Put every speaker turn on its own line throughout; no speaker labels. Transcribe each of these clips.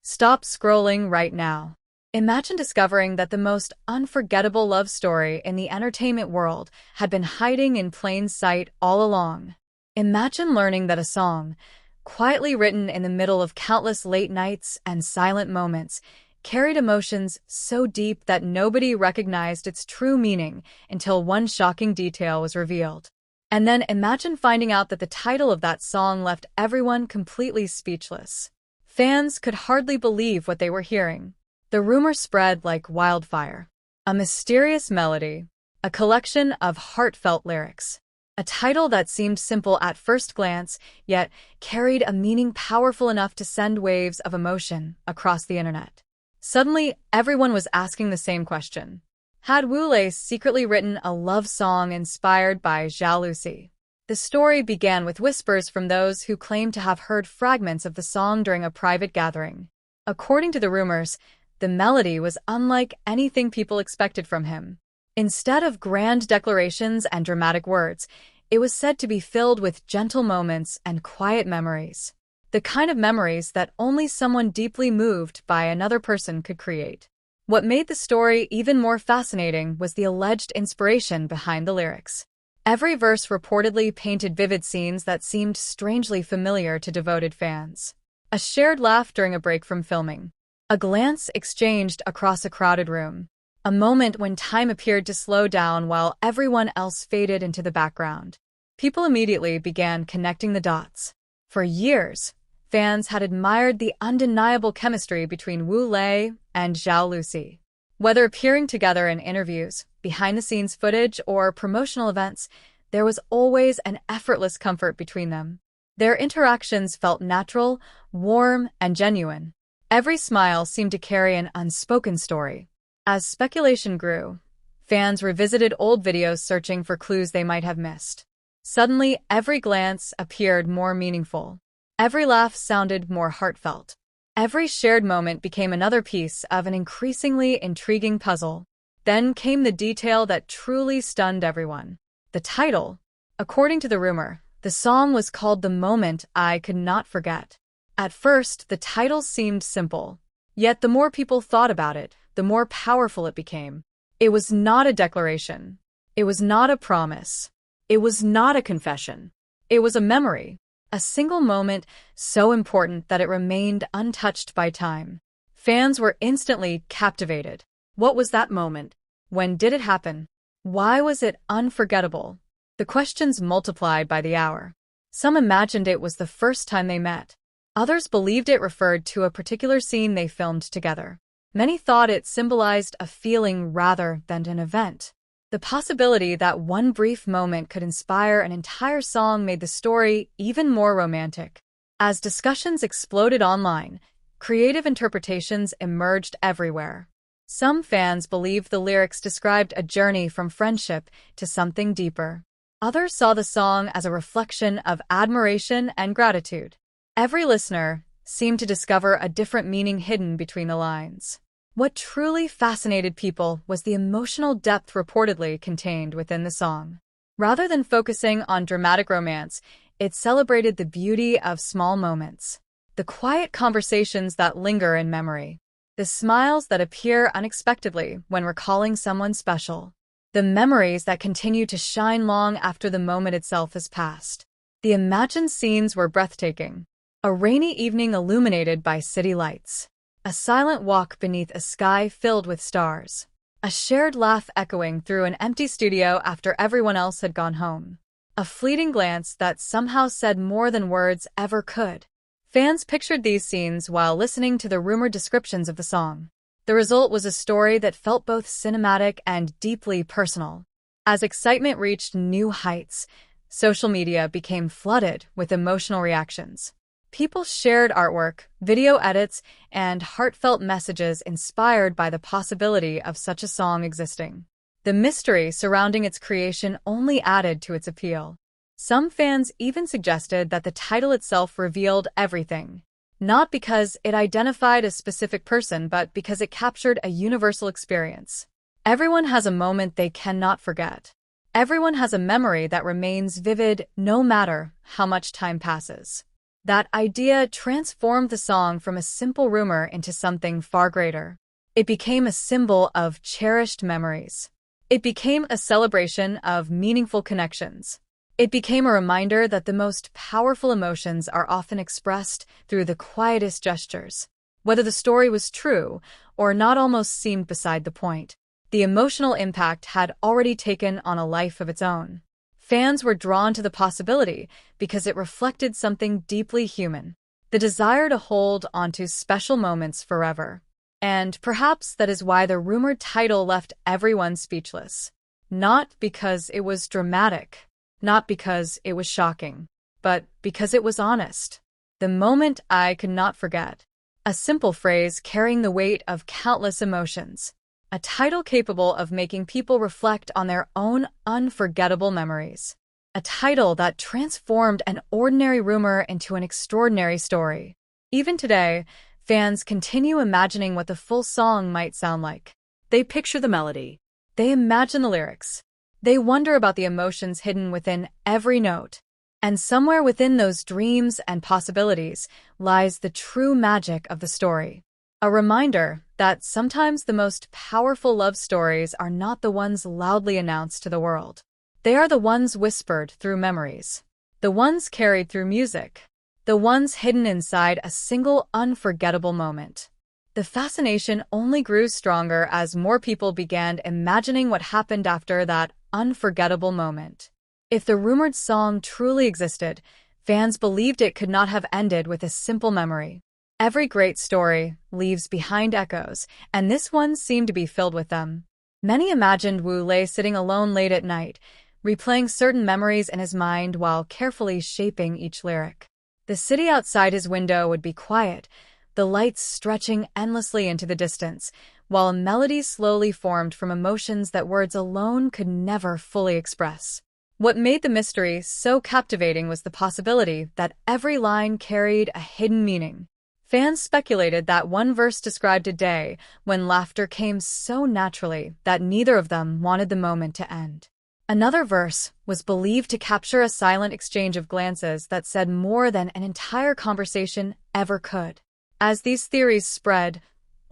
Stop scrolling right now. Imagine discovering that the most unforgettable love story in the entertainment world had been hiding in plain sight all along. Imagine learning that a song, quietly written in the middle of countless late nights and silent moments, carried emotions so deep that nobody recognized its true meaning until one shocking detail was revealed. And then imagine finding out that the title of that song left everyone completely speechless. Fans could hardly believe what they were hearing. The rumor spread like wildfire. A mysterious melody, a collection of heartfelt lyrics, a title that seemed simple at first glance, yet carried a meaning powerful enough to send waves of emotion across the internet. Suddenly, everyone was asking the same question. Had Wu Lei secretly written a love song inspired by Zhao Lusi? The story began with whispers from those who claimed to have heard fragments of the song during a private gathering. According to the rumors, the melody was unlike anything people expected from him. Instead of grand declarations and dramatic words, it was said to be filled with gentle moments and quiet memories. The kind of memories that only someone deeply moved by another person could create. What made the story even more fascinating was the alleged inspiration behind the lyrics. Every verse reportedly painted vivid scenes that seemed strangely familiar to devoted fans. A shared laugh during a break from filming. A glance exchanged across a crowded room. A moment when time appeared to slow down while everyone else faded into the background. People immediately began connecting the dots. For years, fans had admired the undeniable chemistry between Wu Lei and Zhao Lusi. Whether appearing together in interviews, behind-the-scenes footage, or promotional events, there was always an effortless comfort between them. Their interactions felt natural, warm, and genuine. Every smile seemed to carry an unspoken story. As speculation grew, fans revisited old videos searching for clues they might have missed. Suddenly, every glance appeared more meaningful. Every laugh sounded more heartfelt. Every shared moment became another piece of an increasingly intriguing puzzle. Then came the detail that truly stunned everyone. The title. According to the rumor, the song was called "The Moment I Could Not Forget." At first, the title seemed simple. Yet the more people thought about it, the more powerful it became. It was not a declaration. It was not a promise. It was not a confession. It was a memory. A single moment so important that it remained untouched by time. Fans were instantly captivated. What was that moment? When did it happen? Why was it unforgettable? The questions multiplied by the hour. Some imagined it was the first time they met. Others believed it referred to a particular scene they filmed together. Many thought it symbolized a feeling rather than an event. The possibility that one brief moment could inspire an entire song made the story even more romantic. As discussions exploded online, creative interpretations emerged everywhere. Some fans believed the lyrics described a journey from friendship to something deeper. Others saw the song as a reflection of admiration and gratitude. Every listener seemed to discover a different meaning hidden between the lines. What truly fascinated people was the emotional depth reportedly contained within the song. Rather than focusing on dramatic romance, it celebrated the beauty of small moments. The quiet conversations that linger in memory. The smiles that appear unexpectedly when recalling someone special. The memories that continue to shine long after the moment itself has passed. The imagined scenes were breathtaking. A rainy evening illuminated by city lights. A silent walk beneath a sky filled with stars. A shared laugh echoing through an empty studio after everyone else had gone home. A fleeting glance that somehow said more than words ever could. Fans pictured these scenes while listening to the rumored descriptions of the song. The result was a story that felt both cinematic and deeply personal. As excitement reached new heights, social media became flooded with emotional reactions. People shared artwork, video edits, and heartfelt messages inspired by the possibility of such a song existing. The mystery surrounding its creation only added to its appeal. Some fans even suggested that the title itself revealed everything. Not because it identified a specific person, but because it captured a universal experience. Everyone has a moment they cannot forget. Everyone has a memory that remains vivid no matter how much time passes. That idea transformed the song from a simple rumor into something far greater. It became a symbol of cherished memories. It became a celebration of meaningful connections. It became a reminder that the most powerful emotions are often expressed through the quietest gestures. Whether the story was true or not almost seemed beside the point. The emotional impact had already taken on a life of its own. Fans were drawn to the possibility because it reflected something deeply human, the desire to hold onto special moments forever. And perhaps that is why the rumored title left everyone speechless. Not because it was dramatic, not because it was shocking, but because it was honest. The moment I could not forget. A simple phrase carrying the weight of countless emotions. A title capable of making people reflect on their own unforgettable memories. A title that transformed an ordinary rumor into an extraordinary story. Even today, fans continue imagining what the full song might sound like. They picture the melody. They imagine the lyrics. They wonder about the emotions hidden within every note. And somewhere within those dreams and possibilities lies the true magic of the story. A reminder that sometimes the most powerful love stories are not the ones loudly announced to the world. They are the ones whispered through memories, the ones carried through music, the ones hidden inside a single unforgettable moment. The fascination only grew stronger as more people began imagining what happened after that unforgettable moment. If the rumored song truly existed, fans believed it could not have ended with a simple memory. Every great story leaves behind echoes, and this one seemed to be filled with them. Many imagined Wu Lei sitting alone late at night, replaying certain memories in his mind while carefully shaping each lyric. The city outside his window would be quiet, the lights stretching endlessly into the distance, while a melody slowly formed from emotions that words alone could never fully express. What made the mystery so captivating was the possibility that every line carried a hidden meaning. Fans speculated that one verse described a day when laughter came so naturally that neither of them wanted the moment to end. Another verse was believed to capture a silent exchange of glances that said more than an entire conversation ever could. As these theories spread,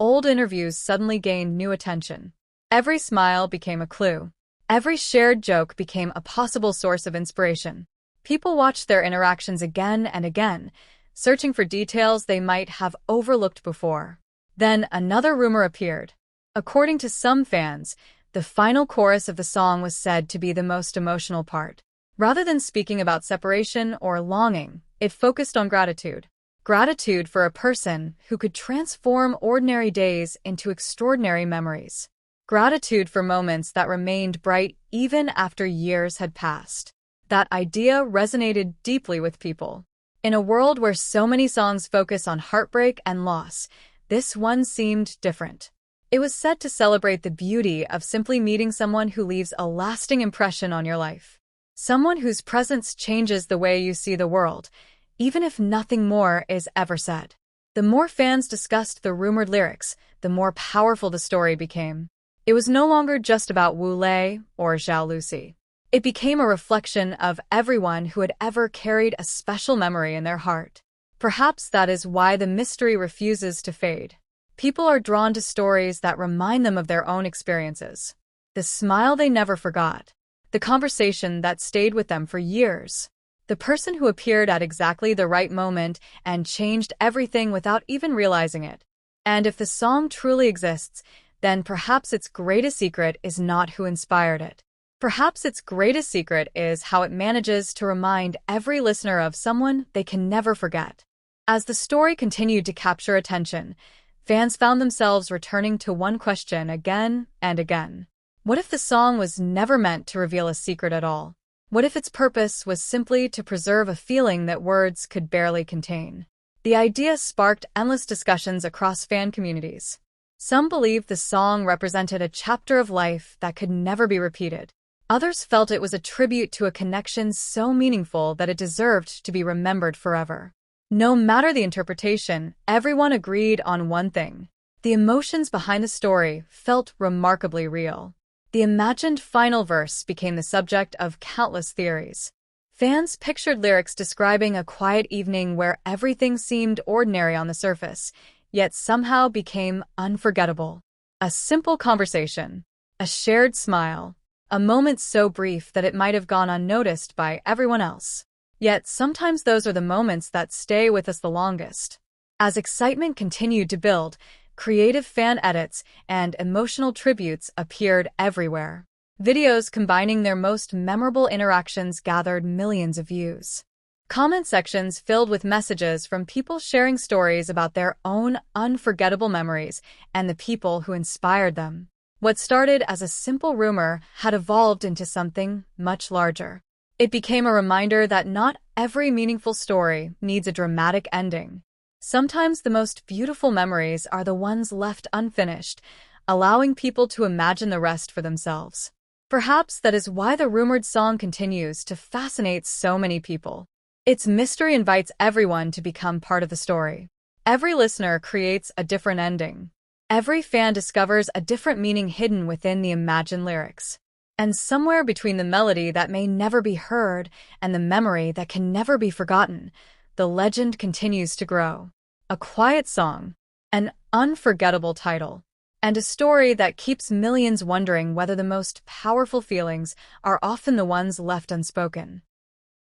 old interviews suddenly gained new attention. Every smile became a clue. Every shared joke became a possible source of inspiration. People watched their interactions again and again, searching for details they might have overlooked before. Then another rumor appeared. According to some fans, the final chorus of the song was said to be the most emotional part. Rather than speaking about separation or longing, it focused on gratitude. Gratitude for a person who could transform ordinary days into extraordinary memories. Gratitude for moments that remained bright even after years had passed. That idea resonated deeply with people. In a world where so many songs focus on heartbreak and loss, this one seemed different. It was said to celebrate the beauty of simply meeting someone who leaves a lasting impression on your life. Someone whose presence changes the way you see the world, even if nothing more is ever said. The more fans discussed the rumored lyrics, the more powerful the story became. It was no longer just about Wu Lei or Zhao Lusi. It became a reflection of everyone who had ever carried a special memory in their heart. Perhaps that is why the mystery refuses to fade. People are drawn to stories that remind them of their own experiences. The smile they never forgot. The conversation that stayed with them for years. The person who appeared at exactly the right moment and changed everything without even realizing it. And if the song truly exists, then perhaps its greatest secret is not who inspired it. Perhaps its greatest secret is how it manages to remind every listener of someone they can never forget. As the story continued to capture attention, fans found themselves returning to one question again and again. What if the song was never meant to reveal a secret at all? What if its purpose was simply to preserve a feeling that words could barely contain? The idea sparked endless discussions across fan communities. Some believed the song represented a chapter of life that could never be repeated. Others felt it was a tribute to a connection so meaningful that it deserved to be remembered forever. No matter the interpretation, everyone agreed on one thing. The emotions behind the story felt remarkably real. The imagined final verse became the subject of countless theories. Fans pictured lyrics describing a quiet evening where everything seemed ordinary on the surface, yet somehow became unforgettable. A simple conversation, a shared smile, a moment so brief that it might have gone unnoticed by everyone else. Yet sometimes those are the moments that stay with us the longest. As excitement continued to build, creative fan edits and emotional tributes appeared everywhere. Videos combining their most memorable interactions gathered millions of views. Comment sections filled with messages from people sharing stories about their own unforgettable memories and the people who inspired them. What started as a simple rumor had evolved into something much larger. It became a reminder that not every meaningful story needs a dramatic ending. Sometimes the most beautiful memories are the ones left unfinished, allowing people to imagine the rest for themselves. Perhaps that is why the rumored song continues to fascinate so many people. Its mystery invites everyone to become part of the story. Every listener creates a different ending. Every fan discovers a different meaning hidden within the imagined lyrics. And somewhere between the melody that may never be heard and the memory that can never be forgotten, the legend continues to grow. A quiet song, an unforgettable title, and a story that keeps millions wondering whether the most powerful feelings are often the ones left unspoken.